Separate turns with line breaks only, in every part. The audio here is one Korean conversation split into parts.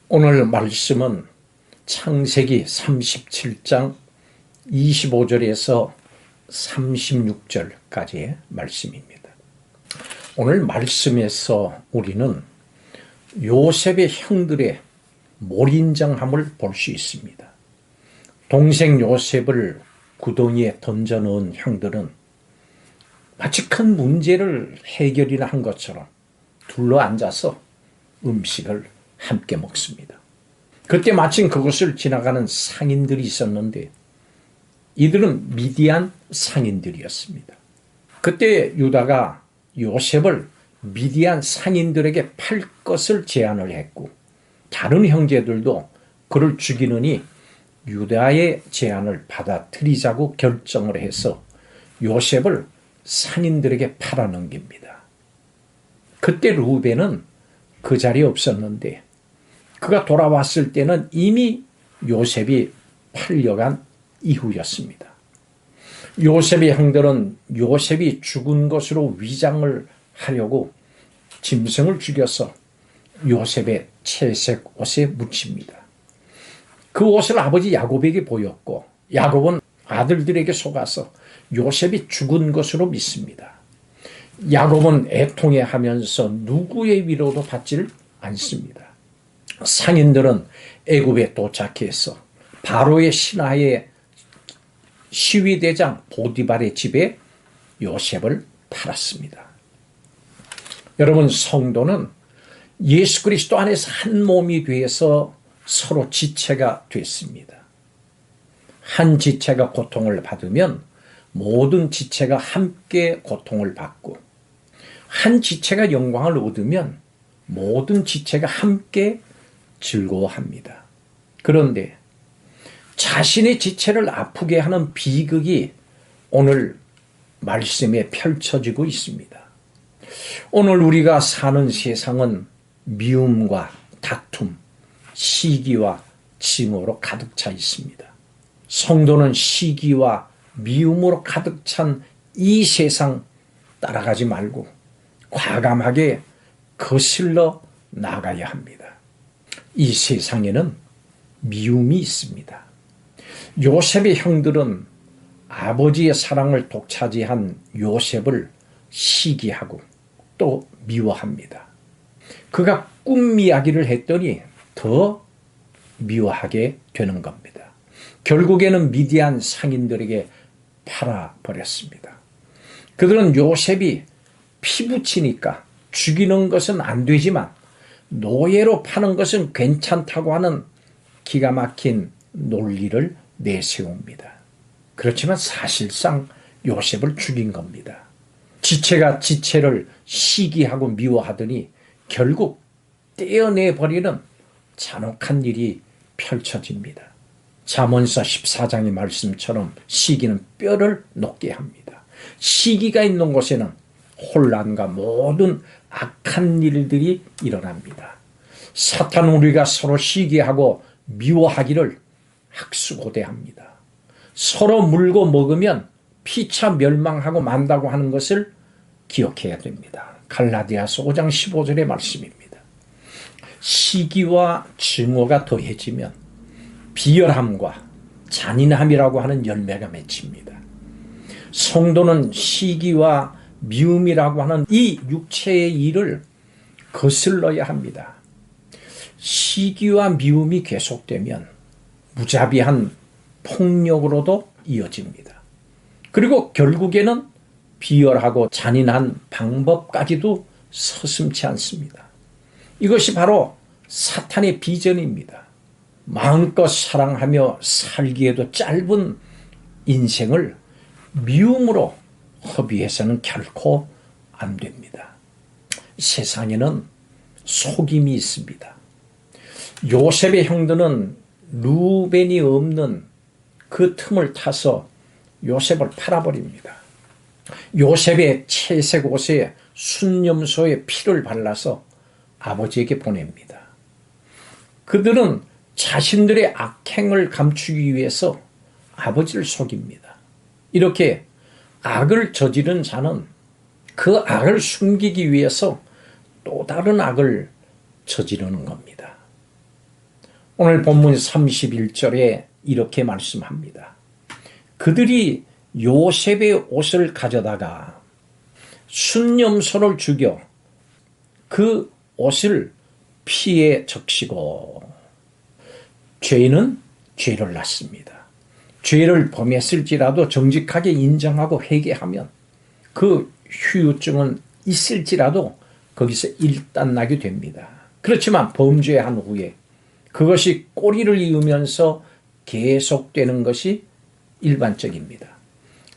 오늘 말씀은 창세기 37장 25절에서 36절까지의 말씀입니다. 오늘 말씀에서 우리는 요셉의 형들의 몰인정함을 볼 수 있습니다. 동생 요셉을 구덩이에 던져놓은 형들은 마치 큰 문제를 해결이나 한 것처럼 둘러앉아서 음식을 함께 먹습니다. 그때 마침 그곳을 지나가는 상인들이 있었는데 이들은 미디안 상인들이었습니다. 그때 유다가 요셉을 미디안 상인들에게 팔 것을 제안을 했고 다른 형제들도 그를 죽이느니 유다의 제안을 받아들이자고 결정을 해서 요셉을 상인들에게 팔아넘깁니다. 그때 루벤은 그 자리에 없었는데 그가 돌아왔을 때는 이미 요셉이 팔려간 이후였습니다. 요셉의 형들은 요셉이 죽은 것으로 위장을 하려고 짐승을 죽여서 요셉의 채색 옷에 묻힙니다. 그 옷을 아버지 야곱에게 보였고 야곱은 아들들에게 속아서 요셉이 죽은 것으로 믿습니다. 야곱은 애통해하면서 누구의 위로도 받지를 않습니다. 상인들은 애굽에 도착해서 바로의 신하의 시위대장 보디발의 집에 요셉을 팔았습니다. 여러분, 성도는 예수 그리스도 안에서 한 몸이 되어서 서로 지체가 됐습니다. 한 지체가 고통을 받으면 모든 지체가 함께 고통을 받고 한 지체가 영광을 얻으면 모든 지체가 함께 즐거워합니다. 그런데 자신의 지체를 아프게 하는 비극이 오늘 말씀에 펼쳐지고 있습니다. 오늘 우리가 사는 세상은 미움과 다툼, 시기와 징후로 가득 차 있습니다. 성도는 시기와 미움으로 가득 찬 이 세상 따라가지 말고 과감하게 거슬러 나가야 합니다. 이 세상에는 미움이 있습니다. 요셉의 형들은 아버지의 사랑을 독차지한 요셉을 시기하고 또 미워합니다. 그가 꿈 이야기를 했더니 더 미워하게 되는 겁니다. 결국에는 미디안 상인들에게 팔아버렸습니다. 그들은 요셉이 피부치니까 죽이는 것은 안 되지만 노예로 파는 것은 괜찮다고 하는 기가 막힌 논리를 내세웁니다. 그렇지만 사실상 요셉을 죽인 겁니다. 지체가 지체를 시기하고 미워하더니 결국 떼어내버리는 잔혹한 일이 펼쳐집니다. 잠언서 14장의 말씀처럼 시기는 뼈를 녹게 합니다. 시기가 있는 곳에는 혼란과 모든 악한 일들이 일어납니다. 사탄은 우리가 서로 시기하고 미워하기를 학수고대합니다. 서로 물고 먹으면 피차 멸망하고 만다고 하는 것을 기억해야 됩니다. 갈라디아서 5장 15절의 말씀입니다. 시기와 증오가 더해지면 비열함과 잔인함이라고 하는 열매가 맺힙니다. 성도는 시기와 미움이라고 하는 이 육체의 일을 거슬러야 합니다. 시기와 미움이 계속되면 무자비한 폭력으로도 이어집니다. 그리고 결국에는 비열하고 잔인한 방법까지도 서슴지 않습니다. 이것이 바로 사탄의 비전입니다. 마음껏 사랑하며 살기에도 짧은 인생을 미움으로 허비해서는 결코 안 됩니다. 세상에는 속임이 있습니다. 요셉의 형들은 루벤이 없는 그 틈을 타서 요셉을 팔아버립니다. 요셉의 채색 옷에 순념소에 피를 발라서 아버지에게 보냅니다. 그들은 자신들의 악행을 감추기 위해서 아버지를 속입니다. 이렇게 악을 저지른 자는 그 악을 숨기기 위해서 또 다른 악을 저지르는 겁니다. 오늘 본문 31절에 이렇게 말씀합니다. 그들이 요셉의 옷을 가져다가 순념소를 죽여 그 옷을 피에 적시고, 죄인은 죄를 낳습니다. 죄를 범했을지라도 정직하게 인정하고 회개하면 그 후유증은 있을지라도 거기서 일단나게 됩니다. 그렇지만 범죄한 후에 그것이 꼬리를 이으면서 계속되는 것이 일반적입니다.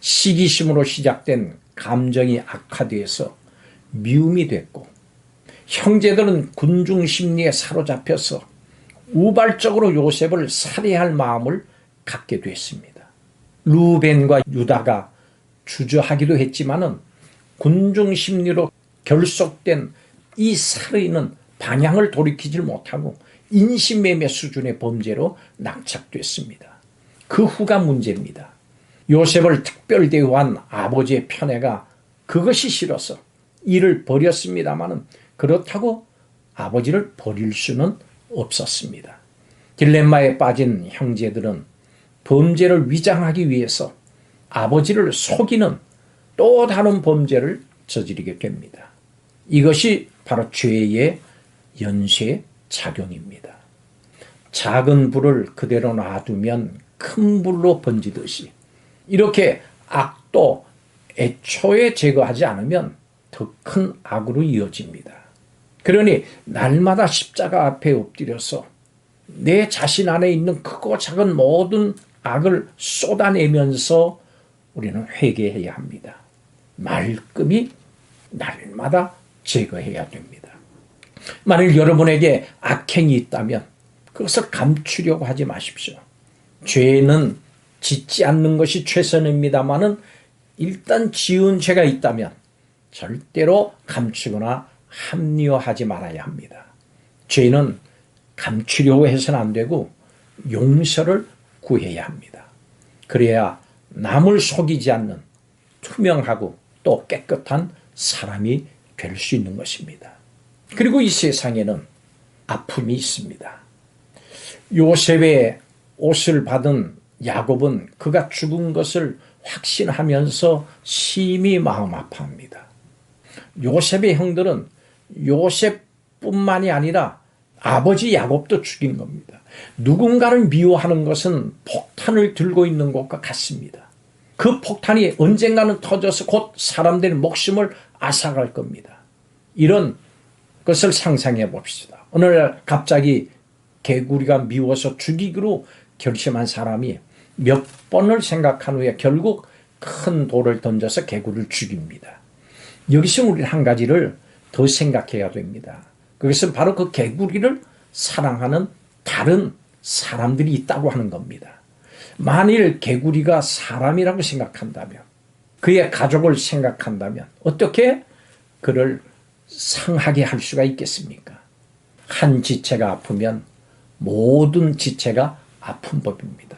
시기심으로 시작된 감정이 악화돼서 미움이 됐고, 형제들은 군중 심리에 사로잡혀서 우발적으로 요셉을 살해할 마음을 갖게 됐습니다. 루벤과 유다가 주저하기도 했지만은 군중 심리로 결속된 이 살인은 방향을 돌이키질 못하고 인신매매 수준의 범죄로 낭착됐습니다. 그 후가 문제입니다. 요셉을 특별 대우한 아버지의 편애가 그것이 싫어서 이를 버렸습니다마는 그렇다고 아버지를 버릴 수는 없었습니다. 딜레마에 빠진 형제들은 범죄를 위장하기 위해서 아버지를 속이는 또 다른 범죄를 저지르게 됩니다. 이것이 바로 죄의 연쇄 작용입니다. 작은 불을 그대로 놔두면 큰 불로 번지듯이 이렇게 악도 애초에 제거하지 않으면 더 큰 악으로 이어집니다. 그러니 날마다 십자가 앞에 엎드려서 내 자신 안에 있는 크고 작은 모든 악을 쏟아내면서 우리는 회개해야 합니다. 말끔히 날마다 제거해야 됩니다. 만일 여러분에게 악행이 있다면 그것을 감추려고 하지 마십시오. 죄는 짓지 않는 것이 최선입니다마는 일단 지은 죄가 있다면 절대로 감추거나 합리화하지 말아야 합니다. 죄는 감추려고 해서는 안 되고 용서를 구해야 합니다. 그래야 남을 속이지 않는 투명하고 또 깨끗한 사람이 될 수 있는 것입니다. 그리고 이 세상에는 아픔이 있습니다. 요셉의 옷을 받은 야곱은 그가 죽은 것을 확신하면서 심히 마음 아파합니다. 요셉의 형들은 요셉뿐만이 아니라 아버지 야곱도 죽인 겁니다. 누군가를 미워하는 것은 폭탄을 들고 있는 것과 같습니다. 그 폭탄이 언젠가는 터져서 곧 사람들의 목숨을 앗아갈 겁니다. 이런 것을 상상해 봅시다. 어느 날 갑자기 개구리가 미워서 죽이기로 결심한 사람이 몇 번을 생각한 후에 결국 큰 돌을 던져서 개구리를 죽입니다. 여기서 우리는 한 가지를 더 생각해야 됩니다. 그것은 바로 그 개구리를 사랑하는 다른 사람들이 있다고 하는 겁니다. 만일 개구리가 사람이라고 생각한다면, 그의 가족을 생각한다면 어떻게 그를 상하게 할 수가 있겠습니까? 한 지체가 아프면 모든 지체가 아픈 법입니다.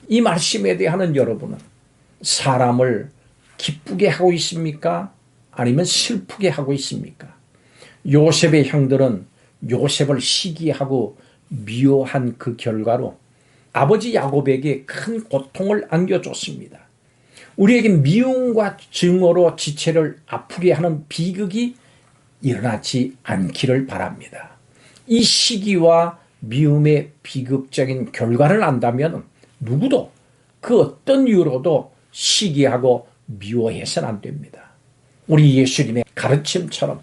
이 말씀에 대한 여러분은 사람을 기쁘게 하고 있습니까? 아니면 슬프게 하고 있습니까? 요셉의 형들은 요셉을 시기하고 미워한 그 결과로 아버지 야곱에게 큰 고통을 안겨줬습니다. 우리에게 미움과 증오로 지체를 아프게 하는 비극이 일어나지 않기를 바랍니다. 이 시기와 미움의 비극적인 결과를 안다면 누구도 그 어떤 이유로도 시기하고 미워해서는 안 됩니다. 우리 예수님의 가르침처럼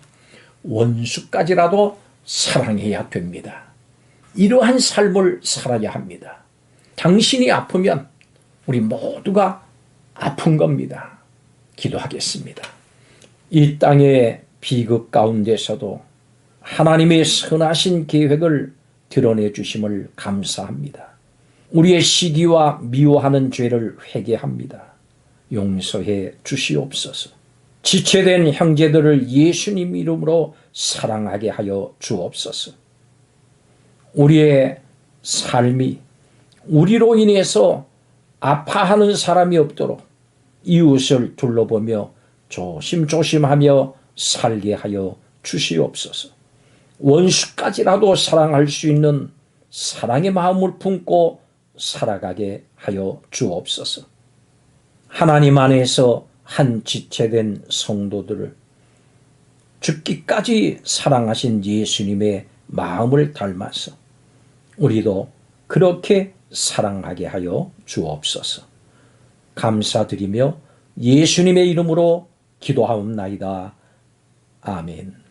원수까지라도 사랑해야 됩니다. 이러한 삶을 살아야 합니다. 당신이 아프면 우리 모두가 아픈 겁니다. 기도하겠습니다. 이 땅의 비극 가운데서도 하나님의 선하신 계획을 드러내 주심을 감사합니다. 우리의 시기와 미워하는 죄를 회개합니다. 용서해 주시옵소서. 지체된 형제들을 예수님 이름으로 사랑하게 하여 주옵소서. 우리의 삶이 우리로 인해서 아파하는 사람이 없도록 이웃을 둘러보며 조심조심하며 살게 하여 주시옵소서. 원수까지라도 사랑할 수 있는 사랑의 마음을 품고 살아가게 하여 주옵소서. 하나님 안에서 한 지체된 성도들을 죽기까지 사랑하신 예수님의 마음을 닮아서 우리도 그렇게 사랑하게 하여 주옵소서. 감사드리며 예수님의 이름으로 기도하옵나이다. 아멘.